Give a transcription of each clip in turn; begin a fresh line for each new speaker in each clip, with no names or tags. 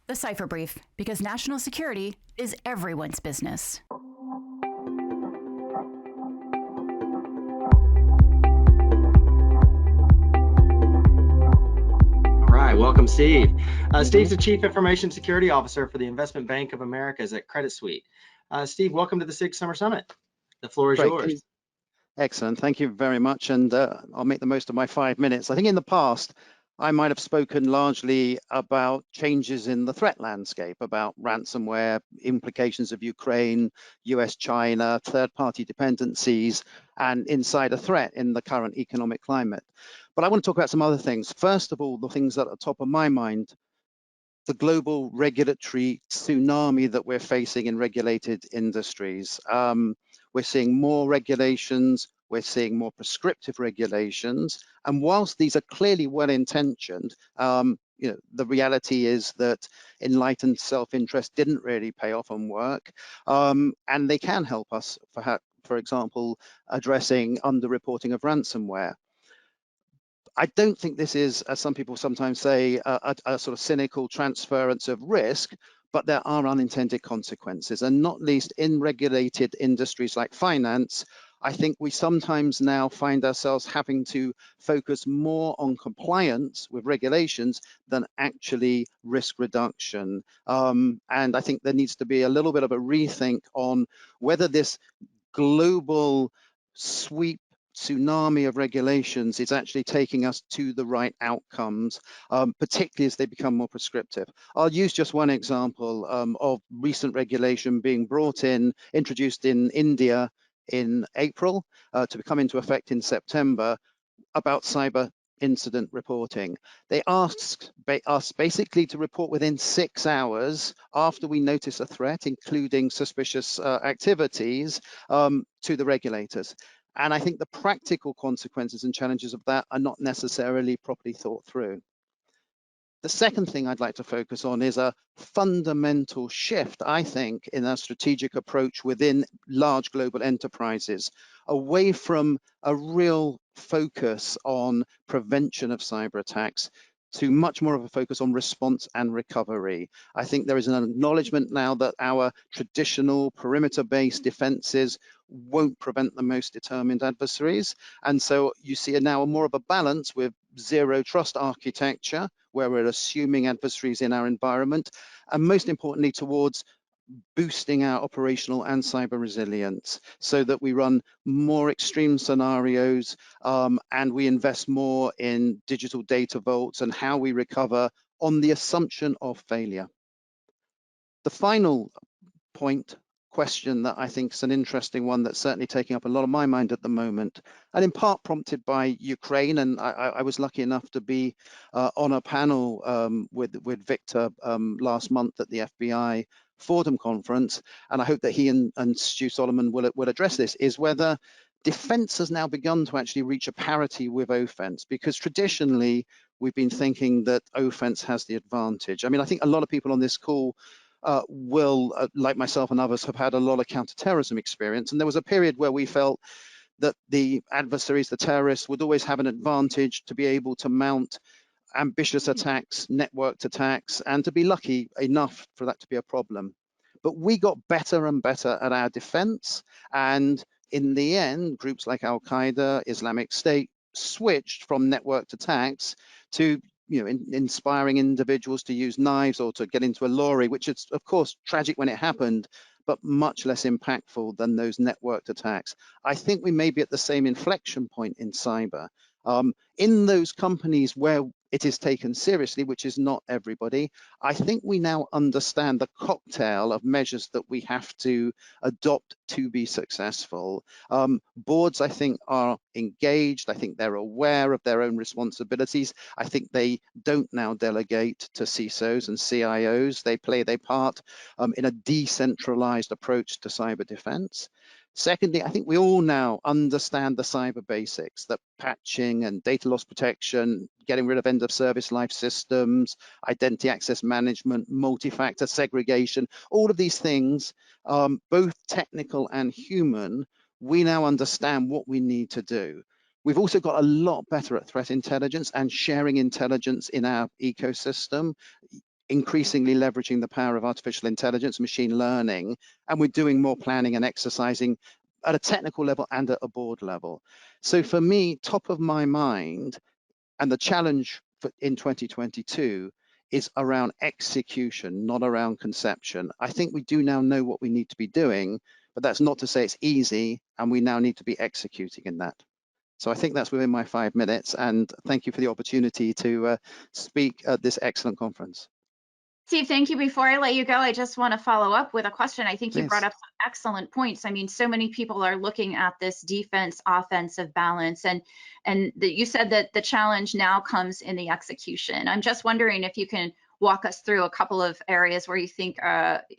The Cipher Brief, because national security is everyone's business.
Welcome, Steve. Steve's the Chief Information Security Officer for the Investment Bank of Americas at Credit Suisse. Steve, welcome to the SIG Summer Summit. The floor is yours.
Excellent. Thank you very much. And I'll make the most of my 5 minutes. I think in the past, I might have spoken largely about changes in the threat landscape, about ransomware, implications of Ukraine, US, China, third-party dependencies, and insider threat in the current economic climate. But I want to talk about some other things. First of all, the things that are top of my mind, the global regulatory tsunami that we're facing in regulated industries. We're seeing more regulations, we're seeing more prescriptive regulations, and whilst these are clearly well-intentioned, the reality is that enlightened self-interest didn't really pay off and work, and they can help us, for example, addressing underreporting of ransomware. I don't think this is, as some people sometimes say, a sort of cynical transference of risk, but there are unintended consequences, and not least in regulated industries like finance. I think we sometimes now find ourselves having to focus more on compliance with regulations than actually risk reduction. And I think there needs to be a little bit of a rethink on whether this global sweep tsunami of regulations is actually taking us to the right outcomes, particularly as they become more prescriptive. I'll use just one example of recent regulation being introduced in India in April to come into effect in September about cyber incident reporting. They asked us basically to report within 6 hours after we notice a threat, including suspicious activities, to the regulators. And I think the practical consequences and challenges of that are not necessarily properly thought through. The second thing I'd like to focus on is a fundamental shift, I think, in our strategic approach within large global enterprises, away from a real focus on prevention of cyber attacks to much more of a focus on response and recovery. I think there is an acknowledgement now that our traditional perimeter-based defenses won't prevent the most determined adversaries. And so you see now more of a balance with zero trust architecture, where we're assuming adversaries in our environment, and most importantly, towards boosting our operational and cyber resilience so that we run more extreme scenarios and we invest more in digital data vaults and how we recover on the assumption of failure. The final question that I think is an interesting one that's certainly taking up a lot of my mind at the moment, and in part prompted by Ukraine, and I was lucky enough to be on a panel with Victor last month at the FBI Fordham conference, and I hope that he and Stu Solomon will address this, is whether defense has now begun to actually reach a parity with offense, because traditionally we've been thinking that offense has the advantage. I mean, I think a lot of people on this call will, like myself and others, have had a lot of counterterrorism experience, and there was a period where we felt that the adversaries, the terrorists, would always have an advantage to be able to mount ambitious attacks, networked attacks, and to be lucky enough for that to be a problem. But we got better and better at our defense, and in the end, groups like Al-Qaeda, Islamic State switched from networked attacks to inspiring individuals to use knives or to get into a lorry, which is, of course, tragic when it happened, but much less impactful than those networked attacks. I think we may be at the same inflection point in cyber. In those companies where it is taken seriously, which is not everybody, I think we now understand the cocktail of measures that we have to adopt to be successful. Boards, I think, are engaged. I think they're aware of their own responsibilities. I think they don't now delegate to CISOs and CIOs. They play their part in a decentralized approach to cyber defense. Secondly, I think we all now understand the cyber basics, that patching and data loss protection, getting rid of end of service life systems, identity access management, multi-factor segregation, all of these things, both technical and human, we now understand what we need to do. We've also got a lot better at threat intelligence and sharing intelligence in our ecosystem. increasingly leveraging the power of artificial intelligence, machine learning, and we're doing more planning and exercising at a technical level and at a board level. So for me, top of my mind, and the challenge in 2022 is around execution, not around conception. I think we do now know what we need to be doing, but that's not to say it's easy, and we now need to be executing in that. So I think that's within my 5 minutes, and thank you for the opportunity to speak at this excellent conference.
Steve, thank you. Before I let you go, I just want to follow up with a question. I think you brought
Please.
up some excellent points. I mean, so many people are looking at this defense offensive balance, and you said that the challenge now comes in the execution. I'm just wondering if you can walk us through a couple of areas where you think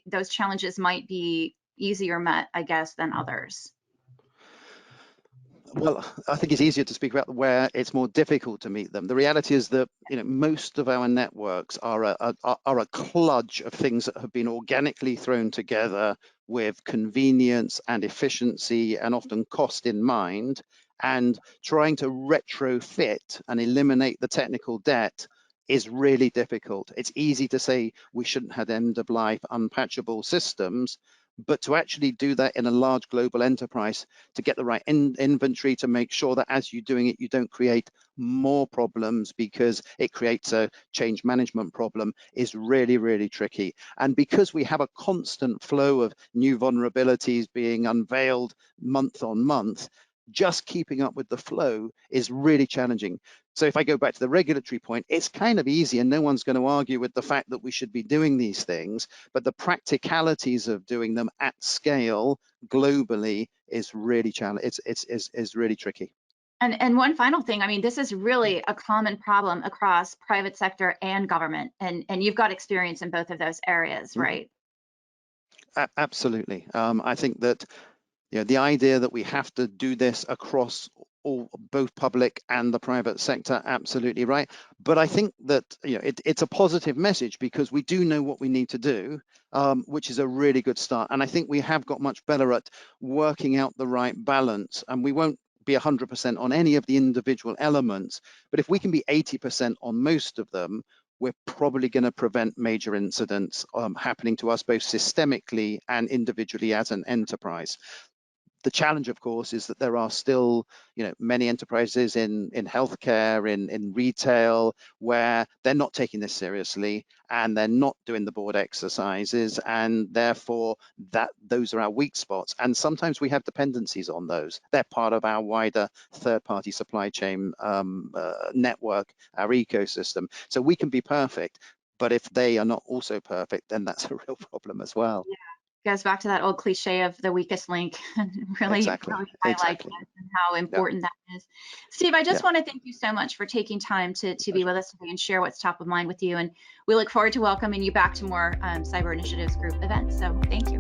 those challenges might be easier met, I guess, than others.
Well, I think it's easier to speak about where it's more difficult to meet them. The reality is that most of our networks are a kludge of things that have been organically thrown together with convenience and efficiency and often cost in mind, and trying to retrofit and eliminate the technical debt is really difficult. It's easy to say we shouldn't have end-of-life unpatchable systems, but to actually do that in a large global enterprise, to get the right inventory, to make sure that as you're doing it, you don't create more problems because it creates a change management problem, is really, really tricky. And because we have a constant flow of new vulnerabilities being unveiled month on month, just keeping up with the flow is really challenging. So if I go back to the regulatory point, it's kind of easy, and no one's going to argue with the fact that we should be doing these things, but the practicalities of doing them at scale globally is really challenging. It's really tricky.
And one final thing, I mean, this is really a common problem across private sector and government, and you've got experience in both of those areas, right?
Absolutely. I think that the idea that we have to do this across both public and the private sector, absolutely right. But I think that it's a positive message because we do know what we need to do, which is a really good start. And I think we have got much better at working out the right balance. And we won't be 100% on any of the individual elements, but if we can be 80% on most of them, we're probably going to prevent major incidents happening to us both systemically and individually as an enterprise. The challenge, of course, is that there are still, many enterprises in healthcare, in retail, where they're not taking this seriously and they're not doing the board exercises, and therefore those are our weak spots. And sometimes we have dependencies on those. They're part of our wider third-party supply chain network, our ecosystem. So we can be perfect, but if they are not also perfect, then that's a real problem as well.
Yeah. Goes back to that old cliche of the weakest link, and really highlight that and how important that is. Steve, I just want to thank you so much for taking time to be with us today and share what's top of mind with you. And we look forward to welcoming you back to more Cyber Initiatives Group events. So thank you.